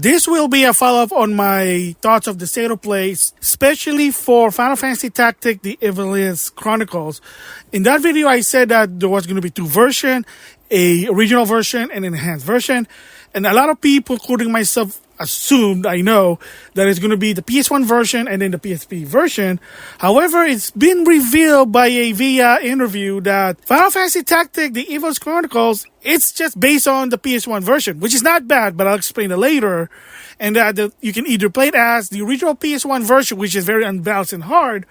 This will be a follow-up on my thoughts of the state of play, especially for Final Fantasy Tactics, the Ivalice Chronicles. In that video, I said that there was going to be two versions, a original version and an enhanced version. And a lot of people, including myself, assumed, I know, that it's going to be the PS1 version and then the PSP version. However, it's been revealed by a via interview that Final Fantasy Tactics, the Ivalice Chronicles, it's just based on the PS1 version, which is not bad, but I'll explain it later. And that you can either play it as the original PS1 version, which is very unbalanced and hard,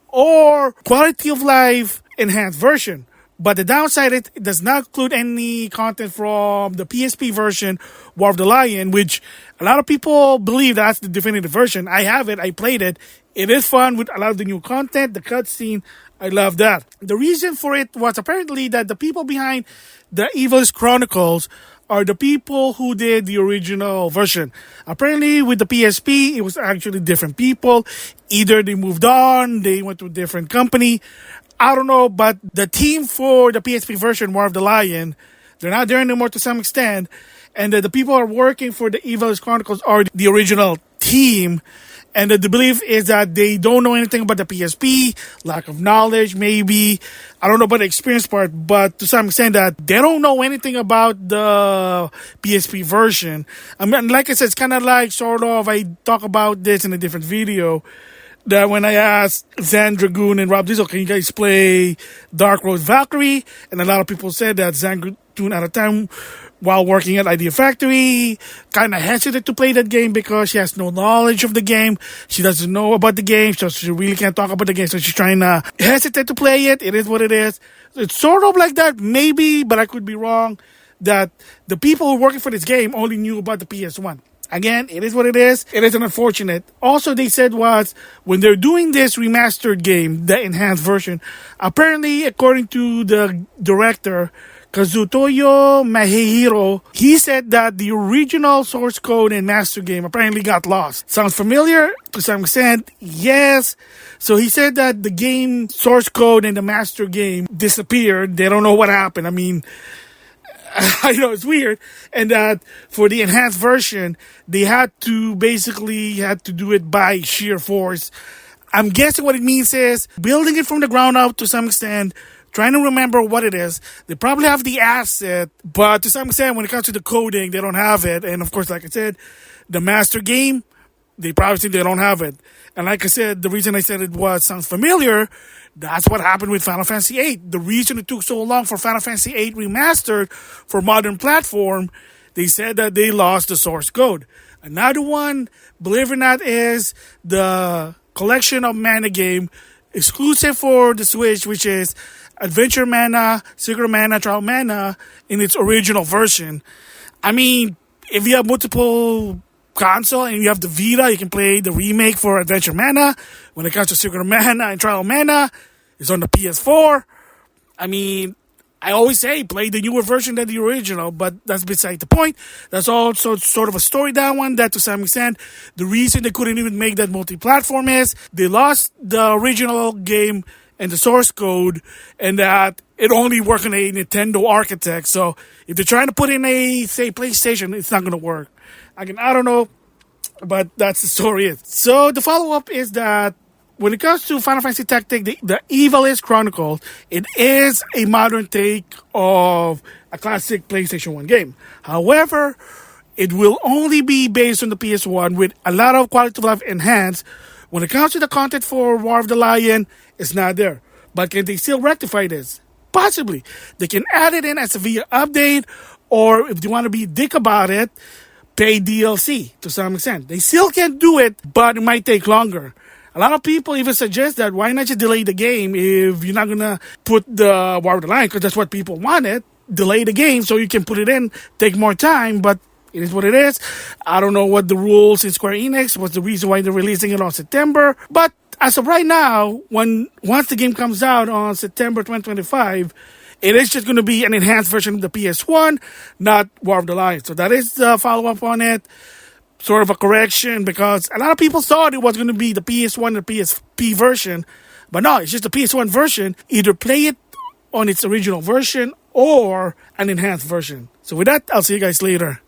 or quality of life enhanced version. But the downside, it does not include any content from the PSP version, War of the Lion, which a lot of people believe that's the definitive version. I have it. I played it. It is fun with a lot of the new content, the cutscene. I love that. The reason for it was apparently that the people behind the Ivalice Chronicles are the people who did the original version. Apparently, with the PSP, it was actually different people. Either they moved on, they went to a different company. I don't know, but the team for the PSP version, War of the Lion, they're not there anymore to some extent. And the people who are working for the Ivalice Chronicles are the original team. And the belief is that they don't know anything about the PSP, lack of knowledge, maybe. I don't know about the experience part, but to some extent that they don't know anything about the PSP version. I mean, like I said, it's kind of like I talk about this in a different video. That when I asked Zan Dragoon and Rob Diesel, can you guys play Dark Road Valkyrie? And a lot of people said that Zan Dragoon at a time while working at Idea Factory kind of hesitated to play that game because she has no knowledge of the game. She doesn't know about the game, so she really can't talk about the game. So she's trying to hesitate to play it. It is what it is. It's sort of like that, maybe, but I could be wrong, that the people who are working for this game only knew about the PS1. Again, it is what it is. It is unfortunate. Also, they said was when they're doing this remastered game, the enhanced version, apparently, according to the director, Kazutoyo Mahihiro, he said that the original source code and master game apparently got lost. Sounds familiar? To some extent, yes. So he said that the game source code and the master game disappeared. They don't know what happened. I mean, I know it's weird, and that for the enhanced version, they had to do it by sheer force. I'm guessing what it means is building it from the ground up to some extent, trying to remember what it is. They probably have the asset, but to some extent, when it comes to the coding, they don't have it. And of course, like I said, the master game, they probably think they don't have it. And like I said, the reason I said it sounds familiar. That's what happened with Final Fantasy VIII. The reason it took so long for Final Fantasy VIII Remastered for modern platform, they said that they lost the source code. Another one, believe it or not, is the Collection of Mana game exclusive for the Switch, which is Adventure Mana, Secret Mana, Trial Mana in its original version. I mean, if you have multiple console and you have the Vita, you can play the remake for Adventure Mana. When it comes to Secret Mana and Trial Mana, it's on the PS4. I mean, I always say play the newer version than the original, but that's beside the point. That's also sort of a story, that one, that to some extent, the reason they couldn't even make that multi-platform is they lost the original game and the source code, and that it only worked on a Nintendo architect. So if they're trying to put in a, say, PlayStation, it's not going to work. I don't know, but that's the story. So the follow-up is that when it comes to Final Fantasy Tactics, the Ivalice Chronicles, it is a modern take of a classic PlayStation 1 game. However, it will only be based on the PS1 with a lot of quality of life enhanced. When it comes to the content for War of the Lion, it's not there. But can they still rectify this? Possibly. They can add it in as a via update, or if they want to be dick about it, pay DLC to some extent. They still can do it, but it might take longer. A lot of people even suggest that why not just delay the game if you're not going to put the War of the Lion, because that's what people wanted. Delay the game so you can put it in, take more time, but it is what it is. I don't know what the rules in Square Enix, what's the reason why they're releasing it on September. But as of right now, once the game comes out on September 2025, it is just going to be an enhanced version of the PS1, not War of the Lion. So that is the follow-up on it. Sort of a correction, because a lot of people thought it was going to be the PS1 and the PSP version. But no, it's just the PS1 version. Either play it on its original version or an enhanced version. So with that, I'll see you guys later.